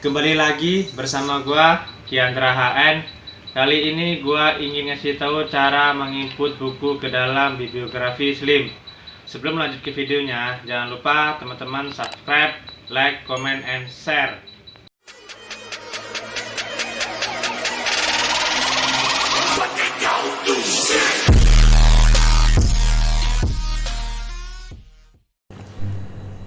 Kembali lagi bersama gua Kiandra HN. Kali ini gua ingin ngasih tahu cara menginput buku ke dalam bibliografi Slim. Sebelum lanjut ke videonya, jangan lupa teman-teman subscribe, like, comment, and share.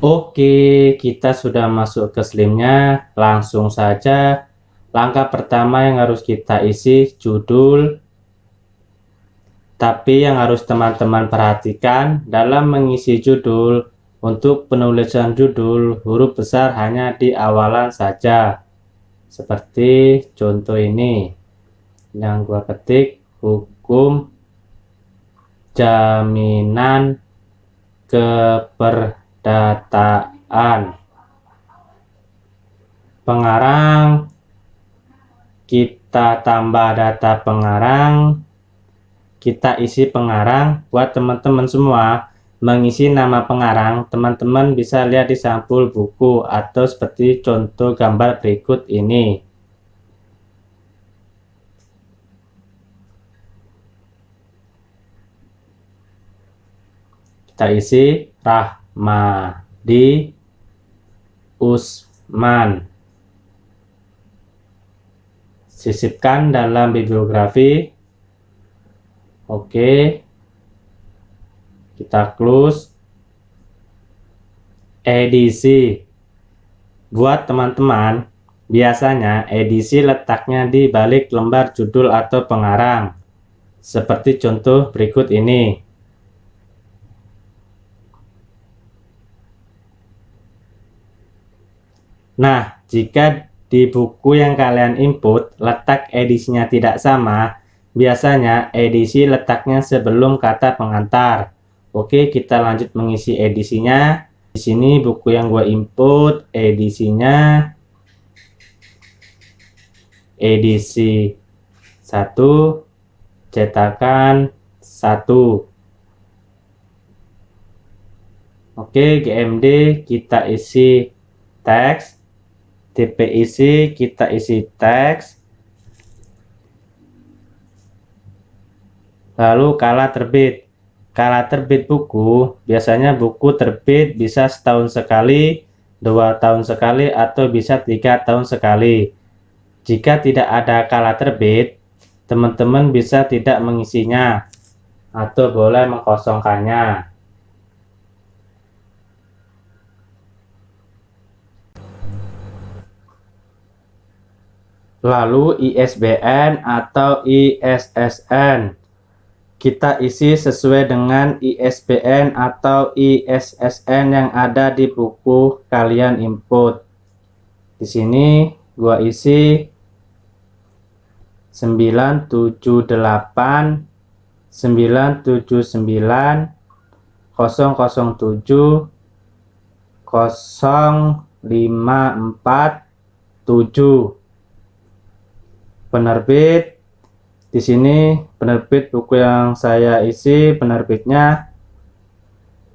Oke, kita sudah masuk ke Slimnya. Langsung saja, langkah pertama yang harus kita isi judul. Tapi yang harus teman-teman perhatikan dalam mengisi judul, untuk penulisan judul huruf besar hanya di awalan saja. Seperti contoh ini yang gua ketik, hukum jaminan keperdataan. Pengarang, kita tambah data pengarang, kita isi pengarang. Buat teman-teman semua mengisi nama pengarang, teman-teman bisa lihat di sampul buku atau seperti contoh gambar berikut ini. Kita isi Rahmadi Usman. Sisipkan dalam bibliografi. Oke, kita close. Edisi. Buat teman-teman, biasanya edisi letaknya di balik lembar judul atau pengarang, seperti contoh berikut ini. Nah, jika di buku yang kalian input letak edisinya tidak sama, biasanya edisi letaknya sebelum kata pengantar. Oke, kita lanjut mengisi edisinya. Di sini buku yang gue input edisinya edisi 1, cetakan 1. Oke, GMD kita isi teks, TPIC kita isi teks, lalu kala terbit. Kala terbit buku, biasanya buku terbit bisa setahun sekali, 2 tahun sekali, atau bisa 3 tahun sekali. Jika tidak ada kala terbit, teman-teman bisa tidak mengisinya atau boleh mengkosongkannya. Lalu ISBN atau ISSN, kita isi sesuai dengan ISBN atau ISSN yang ada di buku kalian input. Di sini gua isi 978 979 007 0547. Penerbit, di sini penerbit buku yang saya isi penerbitnya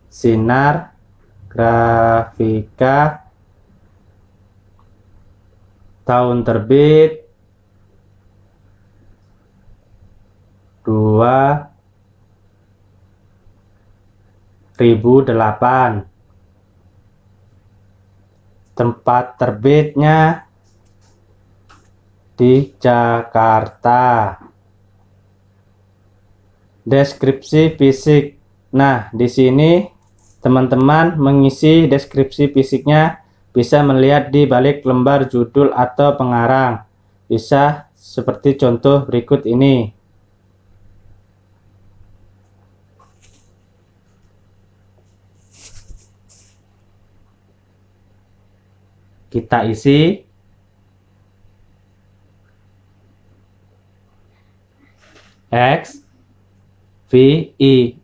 Sinar Grafika, tahun terbit 2008, tempat terbitnya di Jakarta. Deskripsi fisik. Nah, di sini teman-teman mengisi deskripsi fisiknya bisa melihat di balik lembar judul atau pengarang. Bisa seperti contoh berikut ini. Kita isi X VIII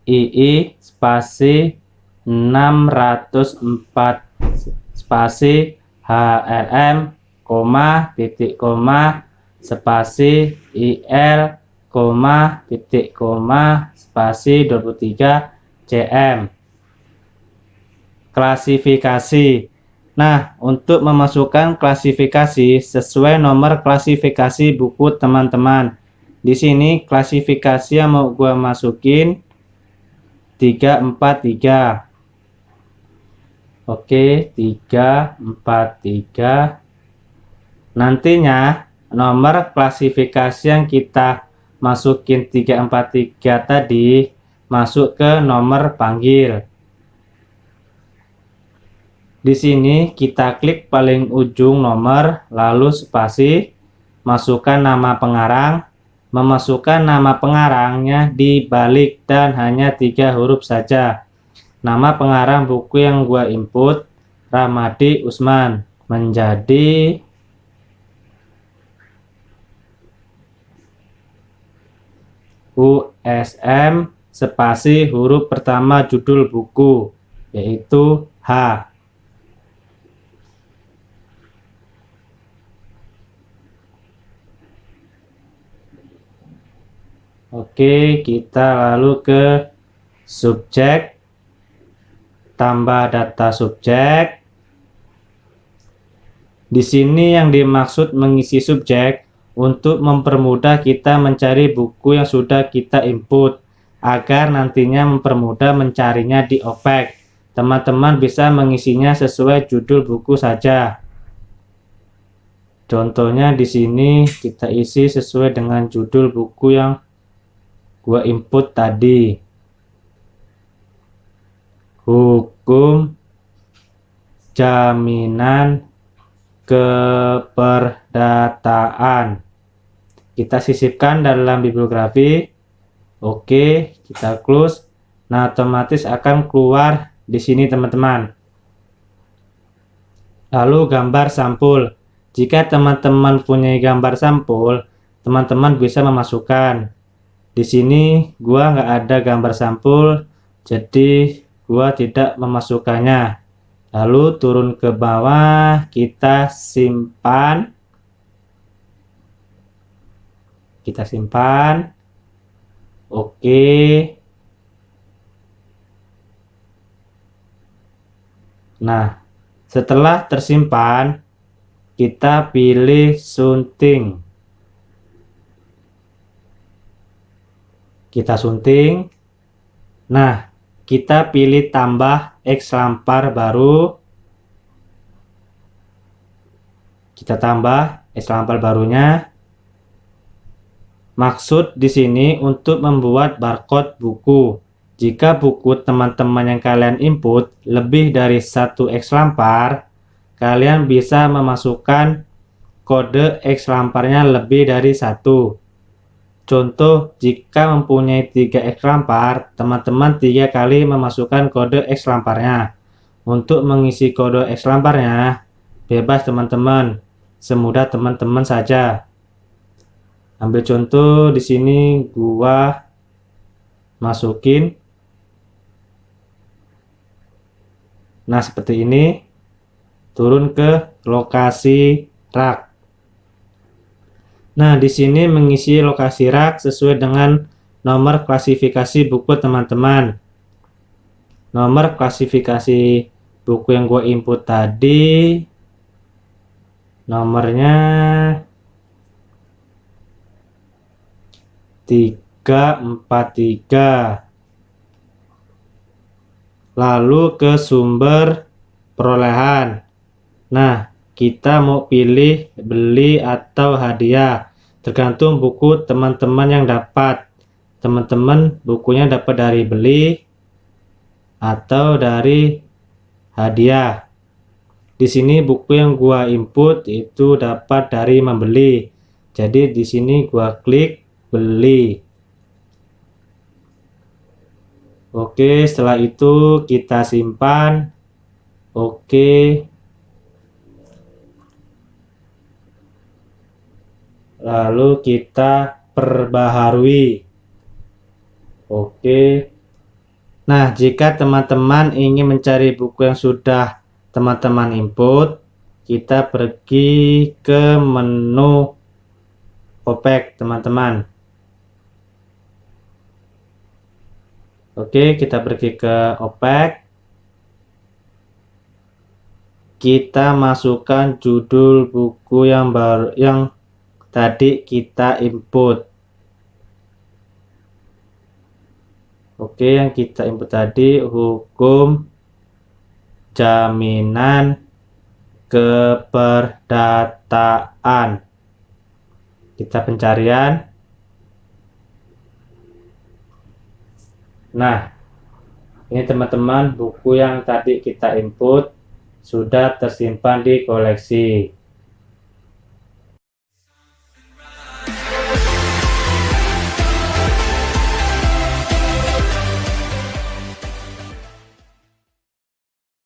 spasi 604 spasi HLM titik koma spasi IL titik koma spasi 23 CM. Klasifikasi. Nah, untuk memasukkan klasifikasi sesuai nomor klasifikasi buku teman-teman. Di sini klasifikasi yang mau gua masukin 343. Oke, 343. Nantinya nomor klasifikasi yang kita masukin 343 tadi masuk ke nomor panggil. Di sini kita klik paling ujung nomor, lalu spasi, masukkan nama pengarang, memasukkan nama pengarangnya dibalik dan hanya 3 huruf saja. Nama pengarang buku yang gua input Ramadi Usman menjadi USM spasi huruf pertama judul buku yaitu H. Oke, kita lalu ke subjek, tambah data subjek. Di sini yang dimaksud mengisi subjek untuk mempermudah kita mencari buku yang sudah kita input, agar nantinya mempermudah mencarinya di OPEK. Teman-teman bisa mengisinya sesuai judul buku saja. Contohnya di sini kita isi sesuai dengan judul buku yang gua input tadi. Hukum jaminan keperdataan. Kita sisipkan dalam bibliografi. Oke, kita close. Nah, otomatis akan keluar di sini teman-teman. Lalu gambar sampul. Jika teman-teman punya gambar sampul, teman-teman bisa memasukkan. Di sini gua nggak ada gambar sampul, jadi gua tidak memasukkannya. Lalu turun ke bawah, kita simpan. Kita simpan. Oke. Nah, setelah tersimpan, kita pilih sunting. Kita sunting. Nah, kita pilih tambah X lampar baru. Kita tambah X lampar barunya. Maksud di sini untuk membuat barcode buku. Jika buku teman-teman yang kalian input lebih dari 1 X lampar, kalian bisa memasukkan kode X lamparnya lebih dari 1. Contoh, jika mempunyai 3 X lampar, teman-teman 3 kali memasukkan kode X lamparnya. Untuk mengisi kode X lamparnya, bebas teman-teman, semudah teman-teman saja. Ambil contoh di sini gua masukin. Nah, seperti ini. Turun ke lokasi rak. Nah, di sini mengisi lokasi rak sesuai dengan nomor klasifikasi buku teman-teman. Nomor klasifikasi buku yang gue input tadi, nomornya 343. Lalu ke sumber perolehan. Nah, kita mau pilih beli atau hadiah, tergantung buku teman-teman yang dapat. Teman-teman bukunya dapat dari beli atau dari hadiah. Di sini buku yang gua input itu dapat dari membeli. Jadi di sini gua klik beli. Oke, setelah itu kita simpan. Oke. Lalu kita perbaharui. Oke. Nah, jika teman-teman ingin mencari buku yang sudah teman-teman input, kita pergi ke menu OPEK, teman-teman. Oke, kita pergi ke OPEK. kita masukkan judul buku yang tadi kita input. Oke, yang kita input tadi hukum jaminan keperdataan. Kita pencarian. Nah, ini teman-teman buku yang tadi kita input sudah tersimpan di koleksi.